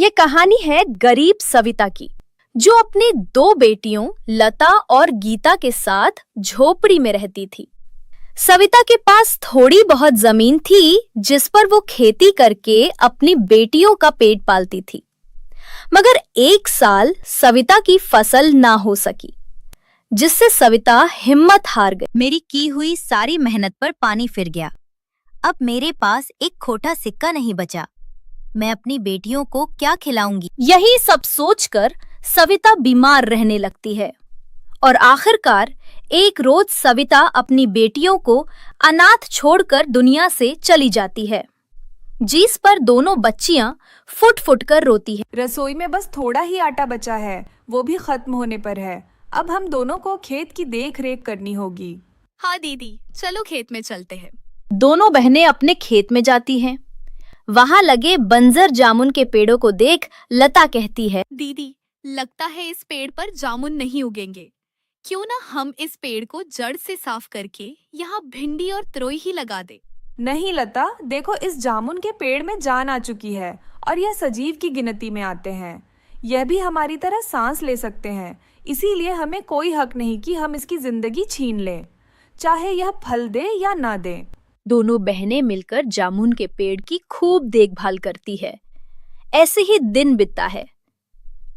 ये कहानी है गरीब सविता की, जो अपनी दो बेटियों लता और गीता के साथ झोपड़ी में रहती थी। सविता के पास थोड़ी बहुत जमीन थी, जिस पर वो खेती करके अपनी बेटियों का पेट पालती थी। मगर एक साल सविता की फसल ना हो सकी, जिससे सविता हिम्मत हार गई। मेरी की हुई सारी मेहनत पर पानी फिर गया। अब मेरे पास एक खोटा सिक्का नहीं बचा। मैं अपनी बेटियों को क्या खिलाऊंगी? यही सब सोचकर सविता बीमार रहने लगती है और आखिरकार एक रोज सविता अपनी बेटियों को अनाथ छोड़कर दुनिया से चली जाती है, जिस पर दोनों बच्चियां फुट फुट कर रोती हैं। रसोई में बस थोड़ा ही आटा बचा है, वो भी खत्म होने पर है। अब हम दोनों को खेत की देख रेख करनी होगी। हाँ दीदी, चलो खेत में चलते हैं। दोनों बहनें अपने खेत में जाती हैं। वहां लगे बंजर जामुन के पेड़ों को देख लता कहती है, दीदी, लगता है इस पेड़ पर जामुन नहीं उगेंगे। क्यों ना हम इस पेड़ को जड़ से साफ करके यहाँ भिंडी और तरोई ही लगा दे। नहीं लता, देखो इस जामुन के पेड़ में जान आ चुकी है और यह सजीव की गिनती में आते हैं। यह भी हमारी तरह सांस ले सकते हैं, इसीलिए हमें कोई हक नहीं कि हम इसकी जिंदगी छीन लें, चाहे यह फल दे या ना दे। दोनों बहनें मिलकर जामुन के पेड़ की खूब देखभाल करती है। ऐसे ही दिन बीतता है।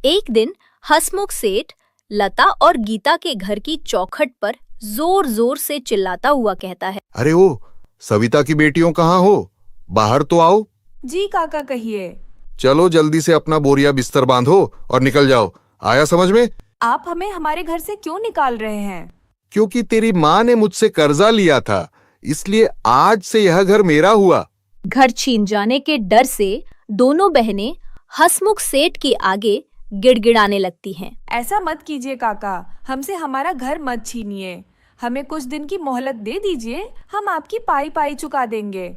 एक दिन हसमुख सेठ लता और गीता के घर की चौखट पर जोर जोर से चिल्लाता हुआ कहता है, अरे ओ, सविता की बेटियों कहाँ हो? बाहर तो आओ। जी काका, कहिए। चलो जल्दी से अपना बोरिया बिस्तर बांधो और निकल जाओ। आया समझ में? आप हमें हमारे घर से क्यों निकाल रहे हैं? क्योंकि तेरी माँ ने मुझसे कर्जा लिया था, इसलिए आज से यह घर मेरा हुआ। घर छीन जाने के डर से दोनों बहनें हसमुख सेठ के आगे गिड़गिड़ाने लगती हैं। ऐसा मत कीजिए काका, हमसे हमारा घर मत छीनिए। हमें कुछ दिन की मोहलत दे दीजिए, हम आपकी पाई पाई चुका देंगे।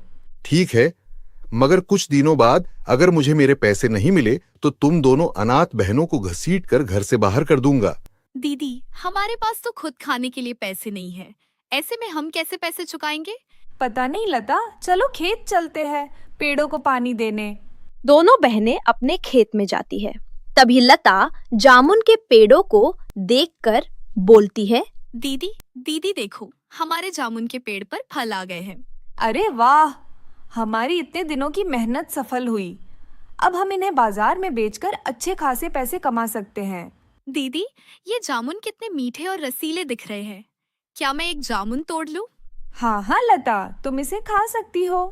ठीक है, मगर कुछ दिनों बाद अगर मुझे मेरे पैसे नहीं मिले तो तुम दोनों अनाथ बहनों को घसीट कर घर से बाहर कर दूंगा। दीदी, हमारे पास तो खुद खाने के लिए पैसे नहीं है, ऐसे में हम कैसे पैसे चुकाएंगे? पता नहीं लता, चलो खेत चलते हैं पेड़ों को पानी देने। दोनों बहनें अपने खेत में जाती है। तभी लता जामुन के पेड़ों को देखकर बोलती है, दीदी, दीदी देखो, हमारे जामुन के पेड़ पर फल आ गए हैं। अरे वाह, हमारी इतने दिनों की मेहनत सफल हुई। अब हम इन्हें बाजार में बेचकर अच्छे खासे पैसे कमा सकते हैं। दीदी, ये जामुन कितने मीठे और रसीले दिख रहे हैं। क्या मैं एक जामुन तोड़ लूं? हाँ हाँ लता, तुम इसे खा सकती हो।